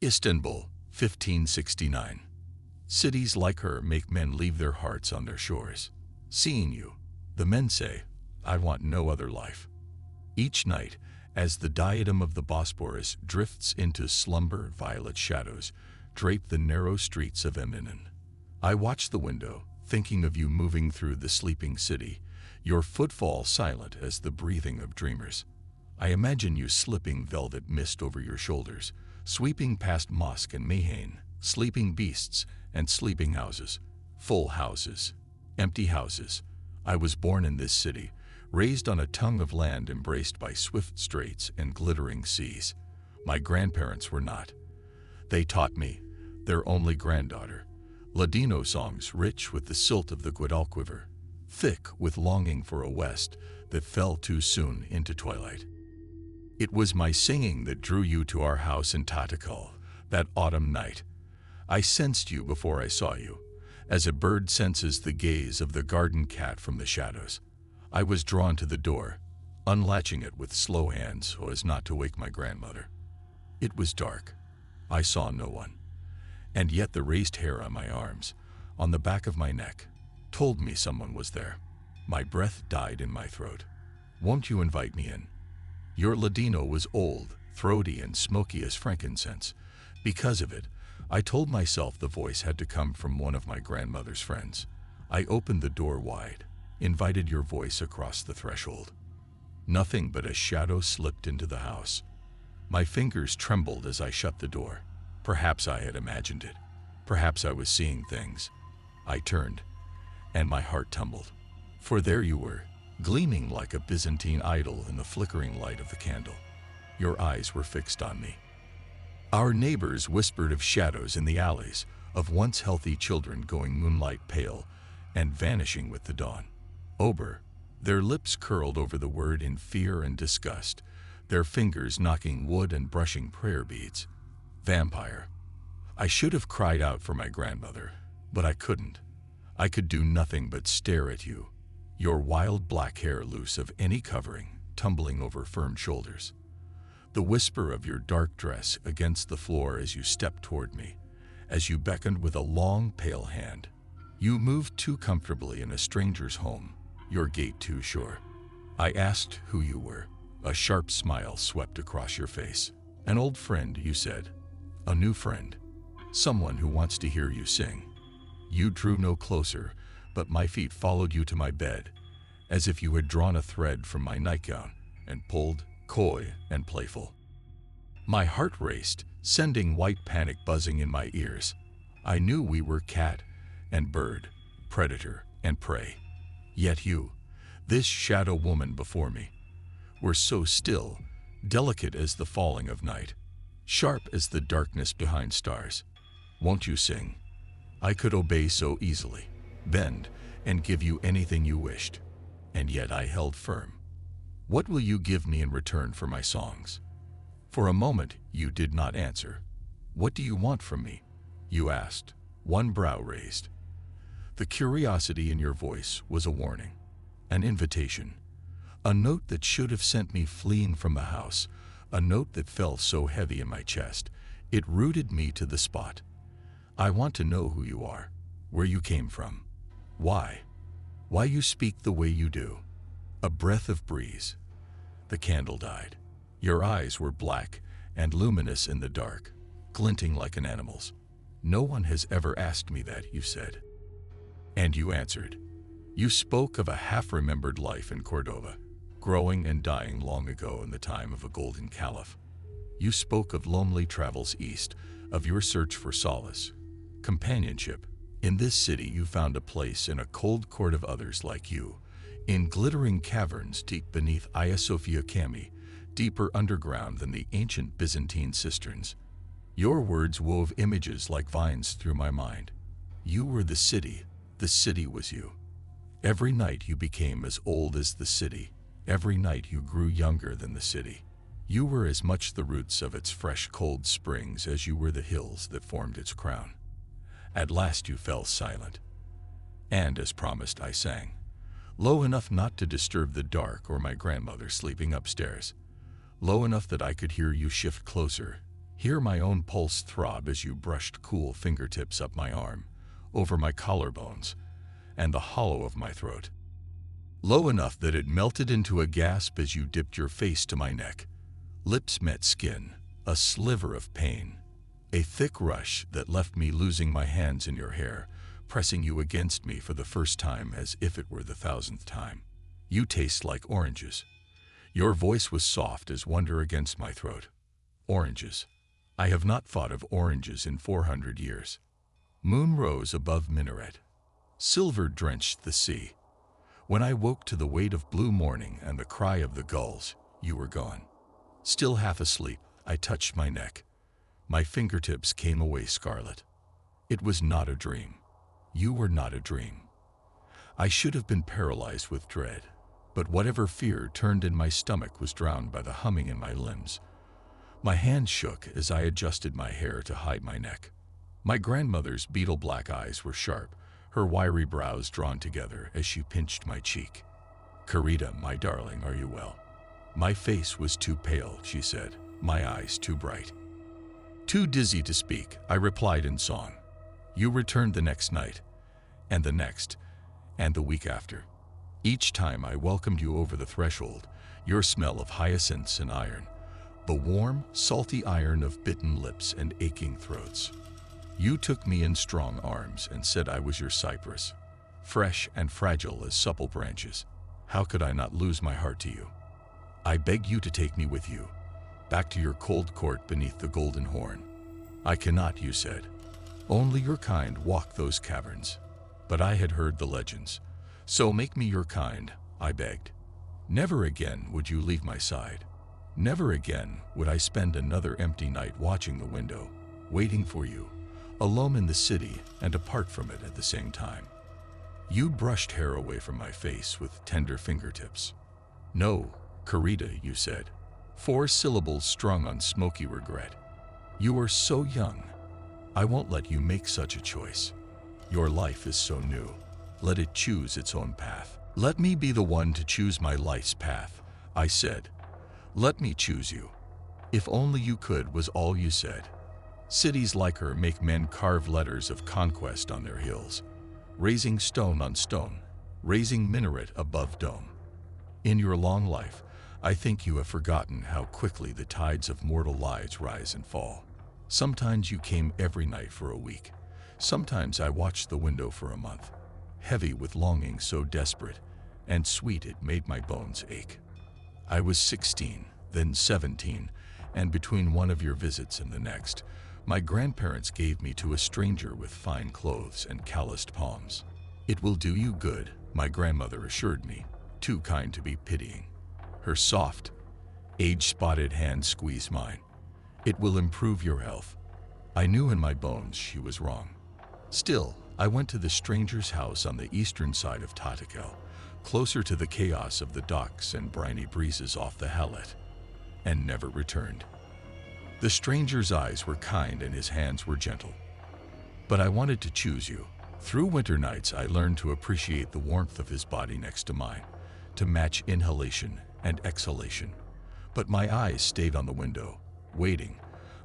Istanbul, 1569. Cities like her make men leave their hearts on their shores. Seeing you, the men say, I want no other life. Each night, as the diadem of the Bosporus drifts into slumber, violet shadows drape the narrow streets of Eminön. I watch the window, thinking of you moving through the sleeping city, your footfall silent as the breathing of dreamers. I imagine you slipping velvet mist over your shoulders, sweeping past mosque and Mayhane, sleeping beasts and sleeping houses, full houses, empty houses. I was born in this city, raised on a tongue of land embraced by swift straits and glittering seas. My grandparents were not. They taught me, their only granddaughter, Ladino songs rich with the silt of the Guadalquivir, thick with longing for a west that fell too soon into twilight. It was my singing that drew you to our house in Tatacal that autumn night. I sensed you before I saw you, as a bird senses the gaze of the garden cat from the shadows. I was drawn to the door, unlatching it with slow hands so as not to wake my grandmother. It was dark. I saw no one. And yet the raised hair on my arms, on the back of my neck, told me someone was there. My breath died in my throat. Won't you invite me in? Your Ladino was old, throaty, and smoky as frankincense. Because of it, I told myself the voice had to come from one of my grandmother's friends. I opened the door wide, invited your voice across the threshold. Nothing but a shadow slipped into the house. My fingers trembled as I shut the door. Perhaps I had imagined it. Perhaps I was seeing things. I turned, and my heart tumbled. For there you were, gleaming like a Byzantine idol in the flickering light of the candle. Your eyes were fixed on me. Our neighbors whispered of shadows in the alleys, of once healthy children going moonlight pale and vanishing with the dawn. Ober, their lips curled over the word in fear and disgust, their fingers knocking wood and brushing prayer beads. Vampire. I should have cried out for my grandmother, but I couldn't. I could do nothing but stare at you, your wild black hair loose of any covering, tumbling over firm shoulders. The whisper of your dark dress against the floor as you stepped toward me, as you beckoned with a long, pale hand. You moved too comfortably in a stranger's home, your gait too sure. I asked who you were. A sharp smile swept across your face. An old friend, you said. A new friend. Someone who wants to hear you sing. You drew no closer, but my feet followed you to my bed, as if you had drawn a thread from my nightgown and pulled, coy and playful. My heart raced, sending white panic buzzing in my ears. I knew we were cat and bird, predator and prey. Yet you, this shadow woman before me, were so still, delicate as the falling of night, sharp as the darkness behind stars. Won't you sing? I could obey so easily, bend and give you anything you wished, and yet I held firm. What will you give me in return for my songs? For a moment you did not answer. What do you want from me? You asked, one brow raised. The curiosity in your voice was a warning, an invitation, a note that should have sent me fleeing from the house, a note that fell so heavy in my chest, it rooted me to the spot. I want to know who you are, where you came from, why you speak the way you do. A breath of breeze. The candle died. Your eyes were black and luminous in the dark, glinting like an animal's. No one has ever asked me that, you said. And you answered. You spoke of a half-remembered life in Cordova, growing and dying long ago in the time of a golden caliph. You spoke of lonely travels east, of your search for solace, companionship. In this city you found a place in a cold court of others like you, in glittering caverns deep beneath Hagia Sophia Kami, deeper underground than the ancient Byzantine cisterns. Your words wove images like vines through my mind. You were the city was you. Every night you became as old as the city. Every night you grew younger than the city. You were as much the roots of its fresh cold springs as you were the hills that formed its crown. At last you fell silent. And as promised I sang, low enough not to disturb the dark or my grandmother sleeping upstairs, low enough that I could hear you shift closer, Hear my own pulse throb as you brushed cool fingertips up my arm, over my collarbones, and the hollow of my throat. Low enough that it melted into a gasp as you dipped your face to my neck. Lips met skin, a sliver of pain, a thick rush that left me losing my hands in your hair, pressing you against me for the first time as if it were the 1000th time. You taste like oranges. Your voice was soft as wonder against my throat. Oranges. I have not thought of oranges in 400 years. Moon rose above minaret. Silver drenched the sea. When I woke to the weight of blue morning and the cry of the gulls, you were gone. Still half asleep, I touched my neck. My fingertips came away scarlet. It was not a dream. You were not a dream. I should have been paralyzed with dread, but whatever fear turned in my stomach was drowned by the humming in my limbs. My hands shook as I adjusted my hair to hide my neck. My grandmother's beetle-black eyes were sharp, her wiry brows drawn together as she pinched my cheek. "Carita, my darling, are you well?" My face was too pale, she said, my eyes too bright. Too dizzy to speak, I replied in song. You returned the next night, and the next, and the week after. Each time I welcomed you over the threshold, your smell of hyacinths and iron, the warm, salty iron of bitten lips and aching throats. You took me in strong arms and said I was your cypress, fresh and fragile as supple branches. How could I not lose my heart to you? I beg you to take me with you, back to your cold court beneath the golden horn. I cannot, you said. Only your kind walk those caverns. But I had heard the legends. So make me your kind, I begged. Never again would you leave my side. Never again would I spend another empty night watching the window, waiting for you, alone in the city and apart from it at the same time. You brushed hair away from my face with tender fingertips. No, Carita, you said, 4 syllables strung on smoky regret. You are so young. I won't let you make such a choice. Your life is so new. Let it choose its own path. Let me be the one to choose my life's path, I said. Let me choose you. If only you could was all you said. Cities like her make men carve letters of conquest on their hills, raising stone on stone, raising minaret above dome. In your long life, I think you have forgotten how quickly the tides of mortal lives rise and fall. Sometimes you came every night for a week. Sometimes I watched the window for a month, heavy with longing so desperate and sweet it made my bones ache. I was 16, then 17, and between one of your visits and the next, my grandparents gave me to a stranger with fine clothes and calloused palms. It will do you good, my grandmother assured me, too kind to be pitying. Her soft, age-spotted hand squeezed mine. It will improve your health. I knew in my bones she was wrong. Still, I went to the stranger's house on the eastern side of Tatakel, closer to the chaos of the docks and briny breezes off the Halet, and never returned. The stranger's eyes were kind and his hands were gentle. But I wanted to choose you. Through winter nights, I learned to appreciate the warmth of his body next to mine, to match inhalation and exhalation. But my eyes stayed on the window, waiting,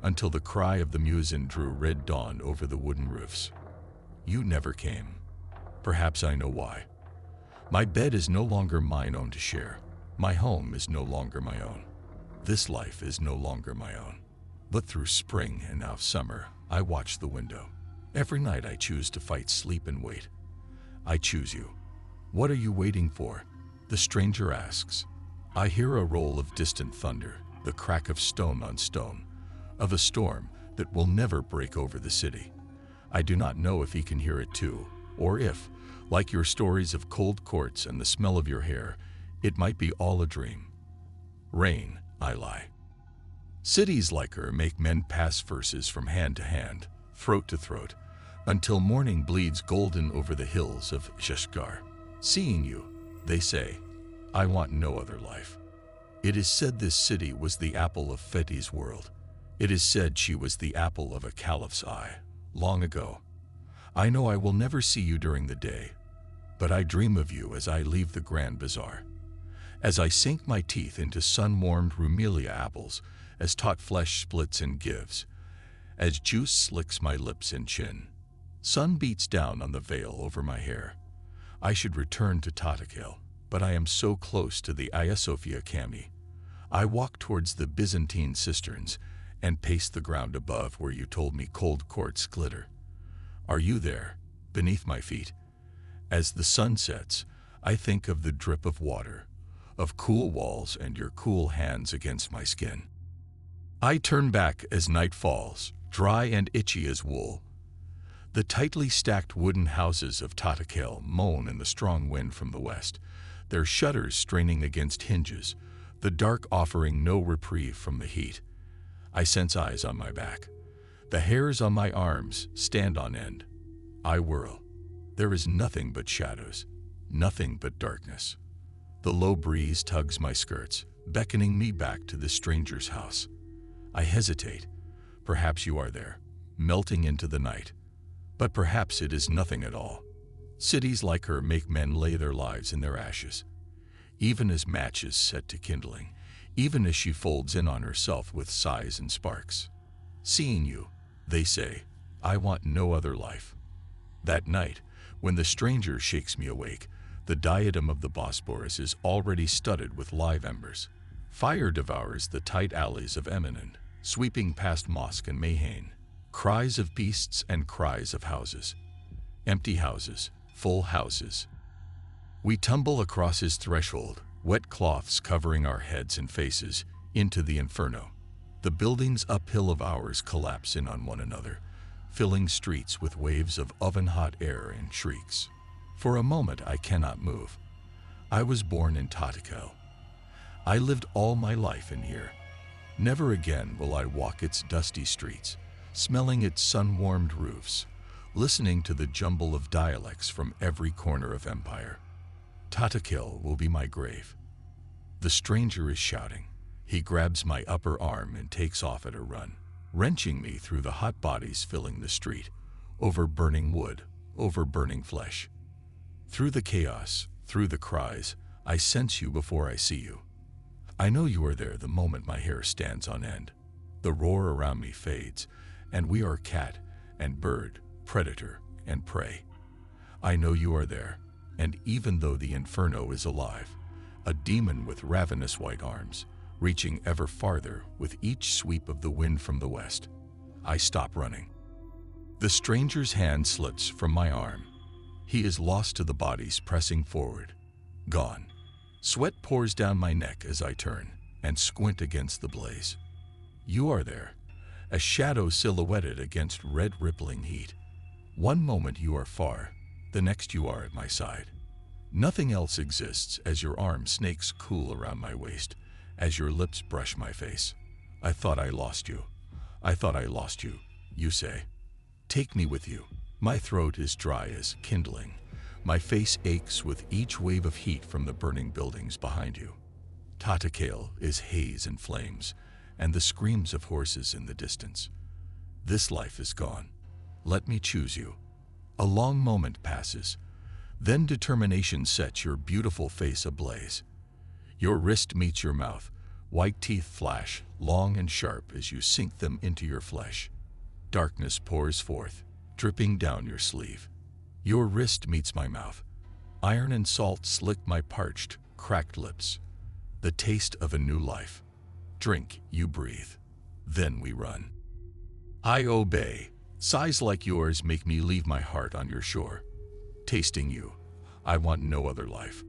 until the cry of the muezzin drew red dawn over the wooden roofs. You never came. Perhaps I know why. My bed is no longer mine own to share. My home is no longer my own. This life is no longer my own. But through spring and now summer, I watch the window. Every night I choose to fight sleep and wait. I choose you. What are you waiting for? The stranger asks. I hear a roll of distant thunder, the crack of stone on stone, of a storm that will never break over the city. I do not know if he can hear it too, or if, like your stories of cold courts and the smell of your hair, it might be all a dream. Rain, I lie. Cities like her make men pass verses from hand to hand, throat to throat, until morning bleeds golden over the hills of Sheshgar. Seeing you, they say, I want no other life. It is said this city was the apple of Feti's world. It is said she was the apple of a caliph's eye, long ago. I know I will never see you during the day, but I dream of you as I leave the Grand Bazaar. As I sink my teeth into sun-warmed Rumelia apples, as taut flesh splits and gives, as juice slicks my lips and chin. Sun beats down on the veil over my hair. I should return to Tatakil, but I am so close to the Hagia Sophia Kami. I walk towards the Byzantine cisterns and pace the ground above where you told me cold quartz glitter. Are you there, beneath my feet? As the sun sets, I think of the drip of water, of cool walls and your cool hands against my skin. I turn back as night falls, dry and itchy as wool. The tightly stacked wooden houses of Tatakil moan in the strong wind from the west, their shutters straining against hinges, the dark offering no reprieve from the heat. I sense eyes on my back. The hairs on my arms stand on end. I whirl. There is nothing but shadows, nothing but darkness. The low breeze tugs my skirts, beckoning me back to the stranger's house. I hesitate. Perhaps you are there, melting into the night. But perhaps it is nothing at all. Cities like her make men lay their lives in their ashes. Even as matches set to kindling, even as she folds in on herself with sighs and sparks. Seeing you, they say, I want no other life. That night, when the stranger shakes me awake, the diadem of the Bosporus is already studded with live embers. Fire devours the tight alleys of Eminent, sweeping past mosque and Mayhane. Cries of beasts and cries of houses. Empty houses, full houses. We tumble across his threshold, wet cloths covering our heads and faces, into the inferno. The buildings uphill of ours collapse in on one another, filling streets with waves of oven-hot air and shrieks. For a moment I cannot move. I was born in Tatakil. I lived all my life in here. Never again will I walk its dusty streets, smelling its sun-warmed roofs, listening to the jumble of dialects from every corner of empire. Tatakil will be my grave. The stranger is shouting. He grabs my upper arm and takes off at a run, wrenching me through the hot bodies filling the street, over burning wood, over burning flesh. Through the chaos, through the cries, I sense you before I see you. I know you are there the moment my hair stands on end. The roar around me fades, and we are cat and bird, predator and prey. I know you are there, and even though the inferno is alive, a demon with ravenous white arms, reaching ever farther with each sweep of the wind from the west, I stop running. The stranger's hand slips from my arm. He is lost to the bodies pressing forward, gone. Sweat pours down my neck as I turn and squint against the blaze. You are there, a shadow silhouetted against red rippling heat. One moment you are far, the next you are at my side. Nothing else exists as your arm snakes cool around my waist, as your lips brush my face. I thought I lost you. I thought I lost you, you say. Take me with you. My throat is dry as kindling. My face aches with each wave of heat from the burning buildings behind you. Tatakil is haze and flames, and the screams of horses in the distance. This life is gone. Let me choose you. A long moment passes. Then determination sets your beautiful face ablaze. Your wrist meets your mouth. White teeth flash, long and sharp as you sink them into your flesh. Darkness pours forth, dripping down your sleeve. Your wrist meets my mouth. Iron and salt slick my parched, cracked lips. The taste of a new life. Drink, you breathe. Then we run. I obey. Sighs like yours make me leave my heart on your shore. Tasting you, I want no other life.